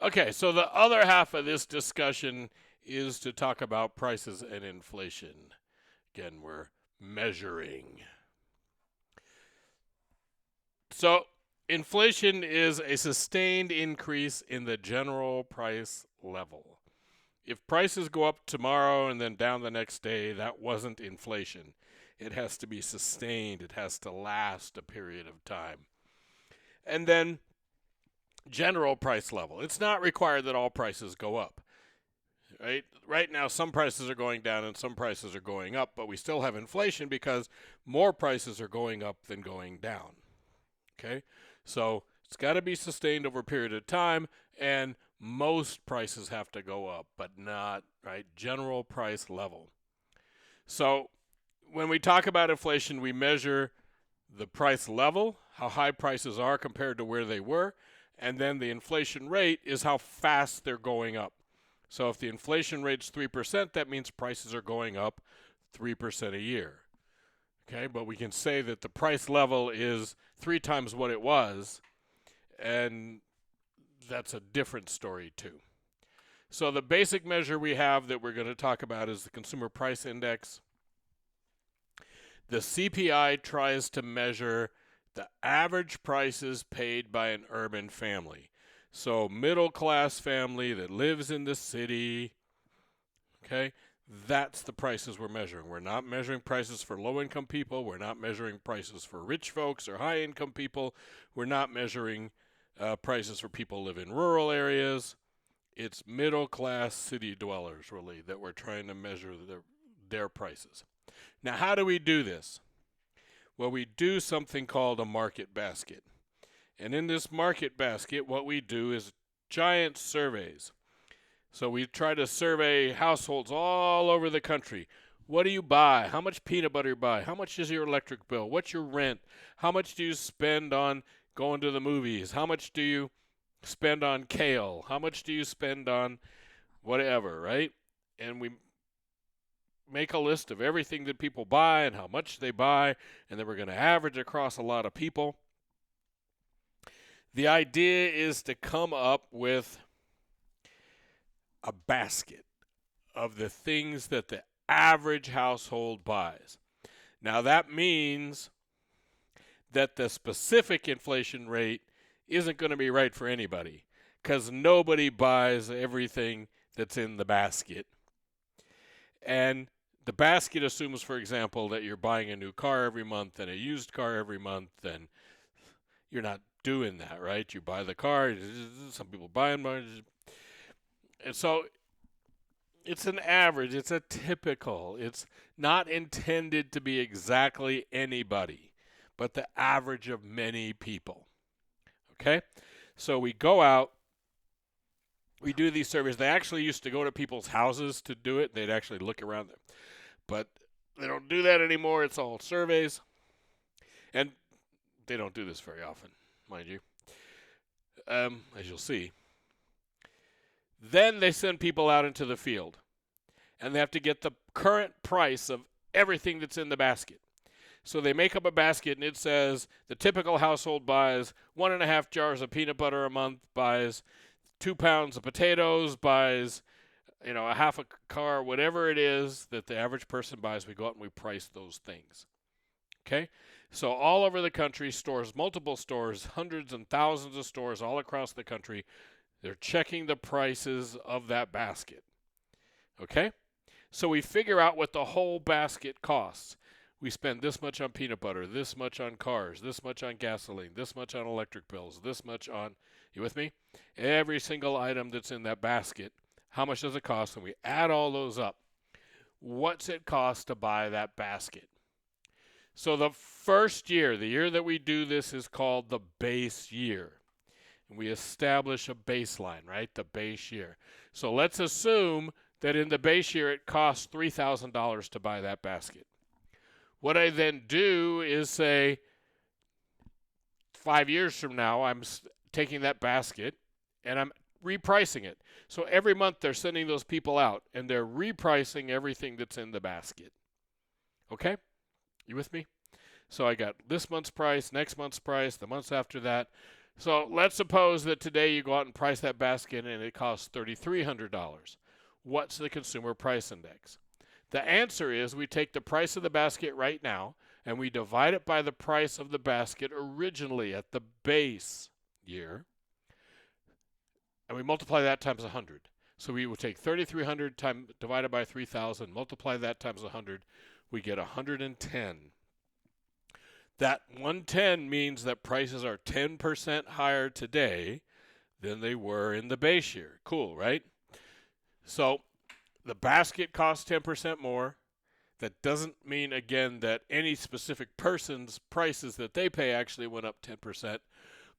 Okay, so the other half of this discussion is to talk about prices and inflation. Again, we're measuring. So, inflation is a sustained increase in the general price level. If prices go up tomorrow and then down the next day, that wasn't inflation. It has to be sustained, it has to last a period of time. And then general price level. It's not required that all prices go up. Right now, some prices are going down and some prices are going up, but we still have inflation because more prices are going up than going down. Okay, so it's got to be sustained over a period of time, and most prices have to go up, but not general price level. So when we talk about inflation, we measure the price level, how high prices are compared to where they were, and then the inflation rate is how fast they're going up. So if the inflation rate's 3%, that means prices are going up 3% a year. Okay, but we can say that the price level is 3 times what it was, and that's a different story too. So the basic measure we have that we're going to talk about is the Consumer Price Index. The CPI tries to measure the average prices paid by an urban family. So middle class family that lives in the city, okay, that's the prices we're measuring. We're not measuring prices for low income people. We're not measuring prices for rich folks or high income people. We're not measuring prices for people who live in rural areas. It's middle class city dwellers, really, that we're trying to measure their prices. Now, how do we do this? Well, we do something called a market basket. And in this market basket, what we do is giant surveys. So we try to survey households all over the country. What do you buy? How much peanut butter you buy? How much is your electric bill? What's your rent? How much do you spend on going to the movies? How much do you spend on kale? How much do you spend on whatever, right? And we make a list of everything that people buy and how much they buy, and then we're going to average across a lot of people. The idea is to come up with a basket of the things that the average household buys. Now, that means that the specific inflation rate isn't going to be right for anybody because nobody buys everything that's in the basket. And the basket assumes, for example, that you're buying a new car every month and a used car every month, and you're not doing that, right? You buy the car, some people buy them, and so it's an average, it's a typical, it's not intended to be exactly anybody, but the average of many people. Okay? So we go out, we do these surveys. They actually used to go to people's houses to do it. They'd actually look around them. But they don't do that anymore. It's all surveys. And they don't do this very often, mind you, as you'll see. Then they send people out into the field, and they have to get the current price of everything that's in the basket. So they make up a basket, and it says the typical household buys 1.5 jars of peanut butter a month, buys 2 pounds of potatoes, buys a half a car, whatever it is that the average person buys. We go out and we price those things. Okay? So all over the country, stores, multiple stores, hundreds and thousands of stores all across the country, they're checking the prices of that basket. Okay? So we figure out what the whole basket costs. We spend this much on peanut butter, this much on cars, this much on gasoline, this much on electric bills, this much on, you with me? Every single item that's in that basket, how much does it cost? And we add all those up. What's it cost to buy that basket? So the first year, the year that we do this, is called the base year. And we establish a baseline, right? The base year. So let's assume that in the base year it costs $3,000 to buy that basket. What I then do is say 5 years from now, I'm taking that basket and I'm repricing it. So every month they're sending those people out and they're repricing everything that's in the basket. Okay? You with me? So I got this month's price, next month's price, the months after that. So let's suppose that today you go out and price that basket and it costs $3,300. What's the consumer price index? The answer is we take the price of the basket right now and we divide it by the price of the basket originally at the base year, and we multiply that times 100. So we would take 3,300 divided by 3,000, multiply that times 100, we get 110. That 110 means that prices are 10% higher today than they were in the base year. Cool, right? So the basket costs 10% more. That doesn't mean, again, that any specific person's prices that they pay actually went up 10%,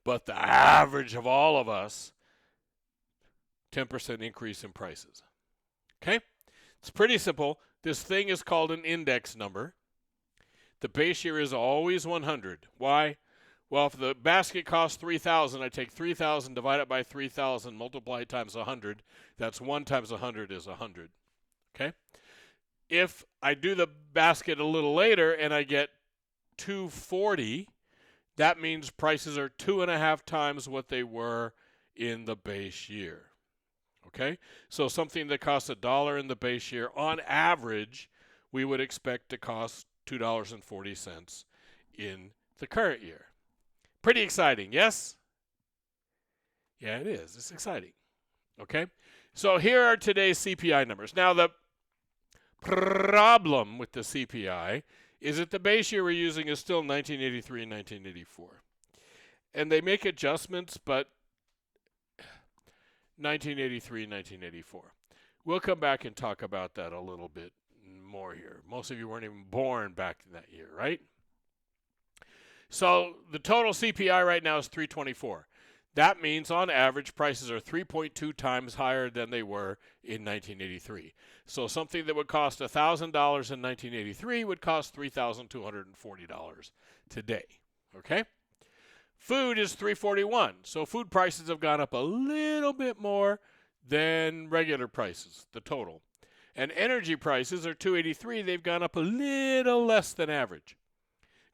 but the average of all of us, 10% increase in prices. Okay? It's pretty simple. This thing is called an index number. The base year is always 100. Why? Well, if the basket costs 3,000, I take 3,000, divide it by 3,000, multiply it times 100. That's 1 times 100 is 100. Okay? If I do the basket a little later and I get 240, that means prices are 2.5 times what they were in the base year. Okay? So something that costs $1 in the base year, on average, we would expect to cost $2.40 in the current year. Pretty exciting, yes? Yeah, it is. It's exciting. Okay? So here are today's CPI numbers. Now, the problem with the CPI is that the base year we're using is still 1983 and 1984. And they make adjustments, but 1983 and 1984. We'll come back and talk about that a little bit more here. Most of you weren't even born back in that year, right? So the total CPI right now is 324. That means on average prices are 3.2 times higher than they were in 1983. So something that would cost $1,000 in 1983 would cost $3,240 today. Okay? Food is 341. So food prices have gone up a little bit more than regular prices, the total. And energy prices are 283. They've gone up a little less than average.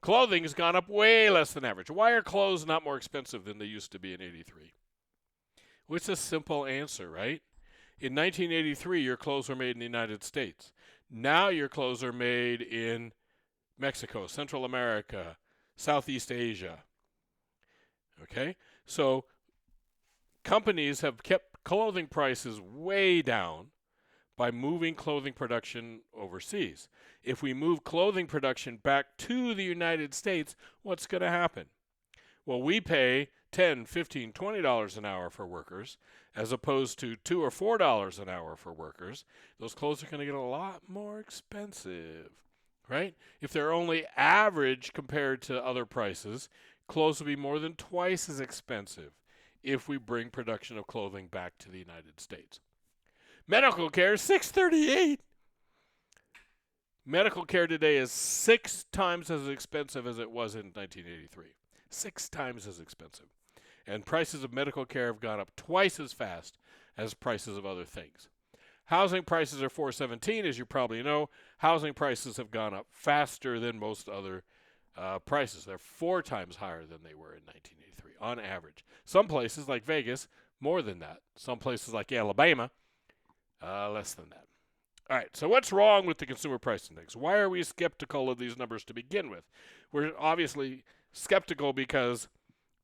Clothing has gone up way less than average. Why are clothes not more expensive than they used to be in 83? Well, it's a simple answer, right? In 1983, your clothes were made in the United States. Now your clothes are made in Mexico, Central America, Southeast Asia. Okay? So companies have kept clothing prices way down by moving clothing production overseas. If we move clothing production back to the United States, what's going to happen? Well, we pay $10, $15, $20 an hour for workers, as opposed to $2 or $4 an hour for workers. Those clothes are going to get a lot more expensive, right? If they're only average compared to other prices, clothes will be more than twice as expensive if we bring production of clothing back to the United States. Medical care is $638. Medical care today is 6 times as expensive as it was in 1983. 6 times as expensive. And prices of medical care have gone up twice as fast as prices of other things. Housing prices are $417, as you probably know. Housing prices have gone up faster than most other prices. They're 4 times higher than they were in 1983 on average. Some places like Vegas, more than that. Some places like Alabama, less than that. All right, so what's wrong with the consumer price index? Why are we skeptical of these numbers to begin with? We're obviously skeptical because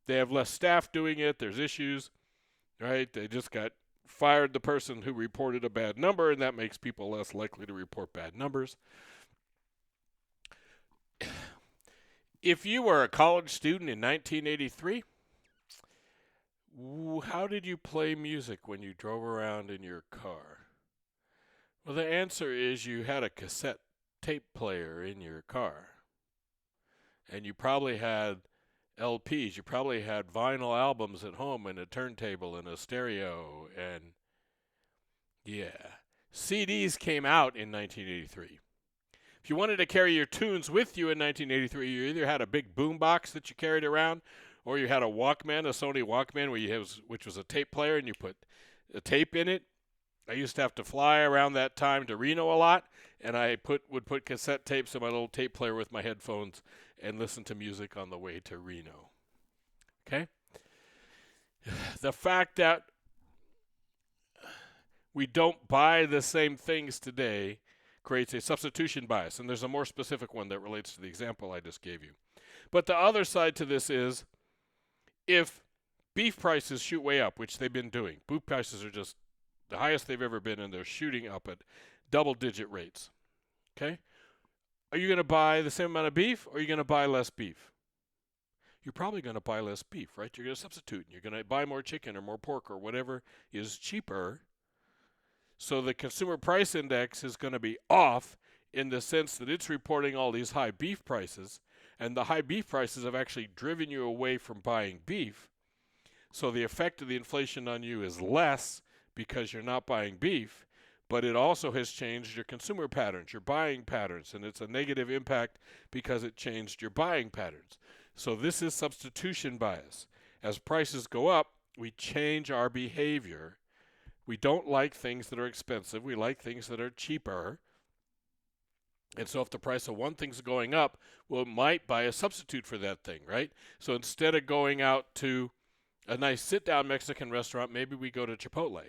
they have less staff doing it. There's issues, right? They just fired the person who reported a bad number, and that makes people less likely to report bad numbers. If you were a college student in 1983, how did you play music when you drove around in your car? Well, the answer is you had a cassette tape player in your car. And you probably had LPs. You probably had vinyl albums at home and a turntable and a stereo. And, yeah. CDs came out in 1983. If you wanted to carry your tunes with you in 1983, you either had a big boom box that you carried around, or you had a Walkman, a Sony Walkman, which was a tape player, and you put a tape in it. I used to have to fly around that time to Reno a lot, and I would put cassette tapes in my little tape player with my headphones and listen to music on the way to Reno. Okay? The fact that we don't buy the same things today creates a substitution bias. And there's a more specific one that relates to the example I just gave you. But the other side to this is if beef prices shoot way up, which they've been doing, beef prices are just the highest they've ever been, and they're shooting up at double-digit rates. Okay? Are you going to buy the same amount of beef, or are you going to buy less beef? You're probably going to buy less beef, right? You're going to substitute. You're going to buy more chicken or more pork or whatever is cheaper. So the consumer price index is going to be off in the sense that it's reporting all these high beef prices, and the high beef prices have actually driven you away from buying beef. So the effect of the inflation on you is less because you're not buying beef, but it also has changed your consumer patterns, your buying patterns, and it's a negative impact because it changed your buying patterns. So this is substitution bias. As prices go up, we change our behavior. We don't like things that are expensive. We like things that are cheaper. And so if the price of one thing's going up, well, it might buy a substitute for that thing, right? So instead of going out to a nice sit-down Mexican restaurant, maybe we go to Chipotle.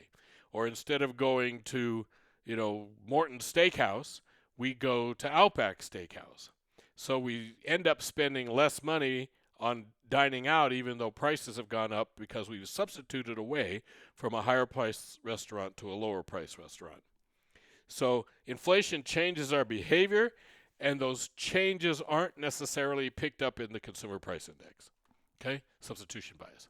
Or instead of going to, Morton's Steakhouse, we go to Outback Steakhouse. So we end up spending less money on dining out, even though prices have gone up because we've substituted away from a higher price restaurant to a lower price restaurant. So inflation changes our behavior, and those changes aren't necessarily picked up in the consumer price index. Okay? Substitution bias.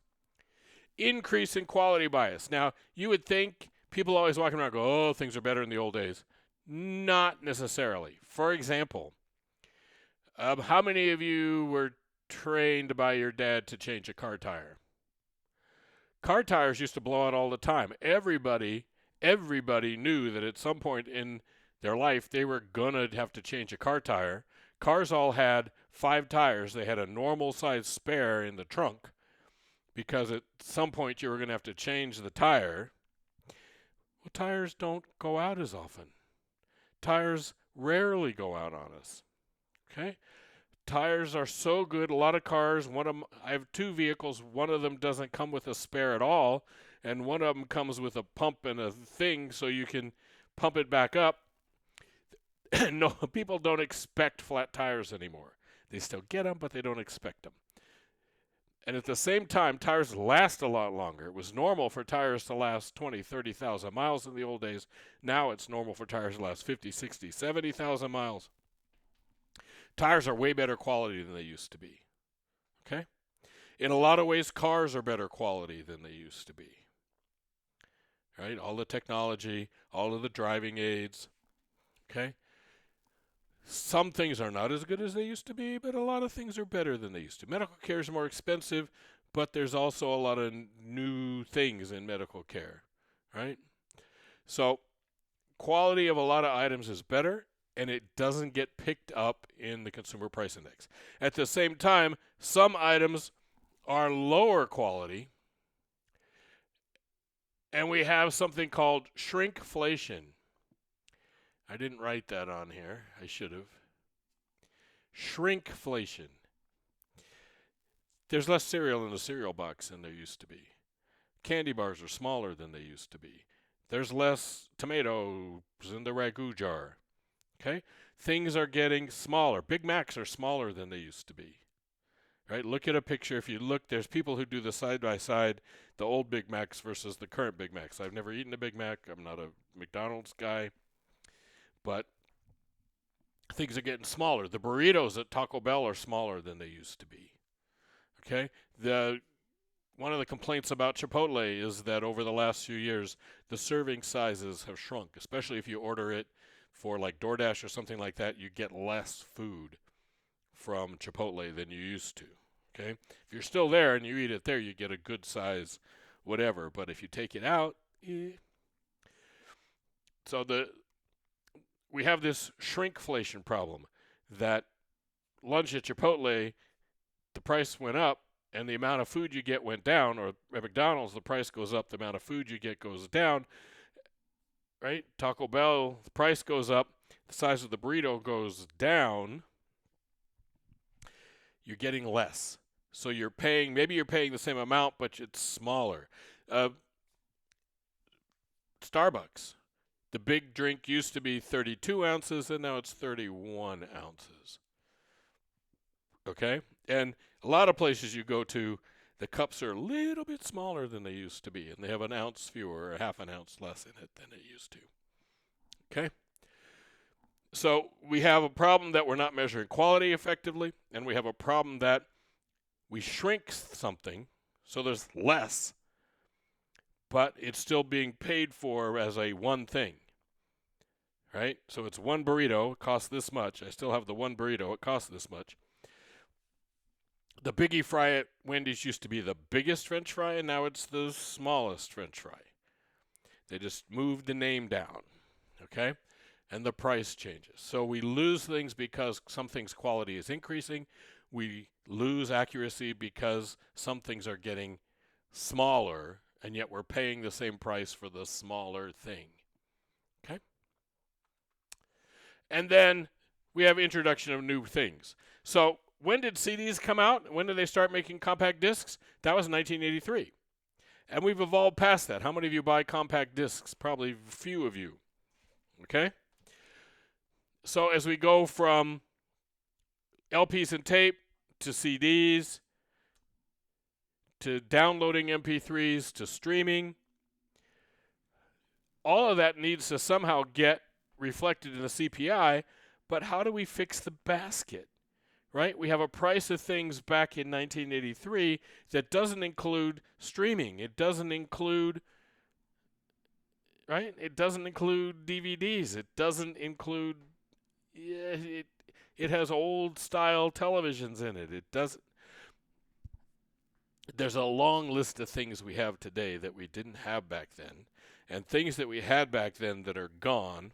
Increase in quality bias. Now, you would think people always walking around go, oh, things are better in the old days. Not necessarily. For example, how many of you were trained by your dad to change a car tire? Car tires used to blow out all the time. Everybody knew that at some point in their life they were going to have to change a car tire. Cars all had 5 tires. They had a normal size spare in the trunk because at some point you were going to have to change the tire. Well, tires don't go out as often. Tires rarely go out on us. Okay? Tires are so good. A lot of cars, I have 2 vehicles. One of them doesn't come with a spare at all, and one of them comes with a pump and a thing so you can pump it back up. No, people don't expect flat tires anymore. They still get them, but they don't expect them. And at the same time, tires last a lot longer. It was normal for tires to last 20, 30,000 miles in the old days. Now it's normal for tires to last 50, 60, 70,000 miles. Tires are way better quality than they used to be. Okay? In a lot of ways, cars are better quality than they used to be. Right? All the technology, all of the driving aids. Okay? Some things are not as good as they used to be, but a lot of things are better than they used to. Medical care is more expensive, but there's also a lot of new things in medical care. Right? So, quality of a lot of items is better, and it doesn't get picked up in the consumer price index. At the same time, some items are lower quality, and we have something called shrinkflation. I didn't write that on here. I should have. Shrinkflation. There's less cereal in the cereal box than there used to be. Candy bars are smaller than they used to be. There's less tomatoes in the ragu jar. Okay? Things are getting smaller. Big Macs are smaller than they used to be. Right? Look at a picture. If you look, there's people who do the side-by-side, the old Big Macs versus the current Big Macs. I've never eaten a Big Mac. I'm not a McDonald's guy. But things are getting smaller. The burritos at Taco Bell are smaller than they used to be. Okay? One of the complaints about Chipotle is that over the last few years, the serving sizes have shrunk, especially if you order it for like DoorDash or something like that. You get less food from Chipotle than you used to. Okay? If you're still there and you eat it there, you get a good size whatever. But if you take it out, So we have this shrinkflation problem that lunch at Chipotle, the price went up and the amount of food you get went down, or at McDonald's, the price goes up, the amount of food you get goes down, right? Taco Bell, the price goes up, the size of the burrito goes down, you're getting less. So maybe you're paying the same amount, but it's smaller. Starbucks, the big drink used to be 32 ounces, and now it's 31 ounces. Okay? And a lot of places you go to, the cups are a little bit smaller than they used to be, and they have an ounce fewer or half an ounce less in it than it used to. Okay? So we have a problem that we're not measuring quality effectively, and we have a problem that we shrink something, so there's less, but it's still being paid for as a one thing. Right? So it's one burrito, it costs this much. I still have the one burrito, it costs this much. The biggie fry at Wendy's used to be the biggest French fry, and now it's the smallest French fry. They just moved the name down, okay? And the price changes. So we lose things because something's quality is increasing. We lose accuracy because some things are getting smaller, and yet we're paying the same price for the smaller thing, okay? And then we have introduction of new things. So when did CDs come out? When did they start making compact discs? That was 1983. And we've evolved past that. How many of you buy compact discs? Probably few of you. Okay? So as we go from LPs and tape to CDs to downloading MP3s to streaming, all of that needs to somehow get reflected in the CPI, but how do we fix the basket? Right? We have a price of things back in 1983 that doesn't include streaming. It doesn't include, right? It doesn't include DVDs. It doesn't include, it has old style televisions in it. It doesn't. There's a long list of things we have today that we didn't have back then, and things that we had back then that are gone.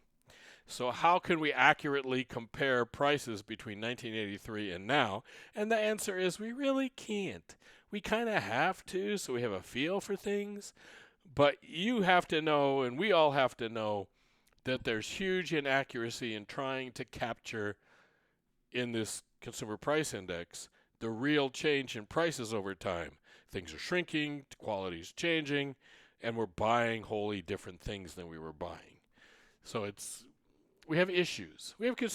So how can we accurately compare prices between 1983 and now? And the answer is we really can't. We kind of have to, so we have a feel for things. But you have to know, and we all have to know, that there's huge inaccuracy in trying to capture in this consumer price index the real change in prices over time. Things are shrinking, quality's changing, and we're buying wholly different things than we were buying. So we have issues. We have consumer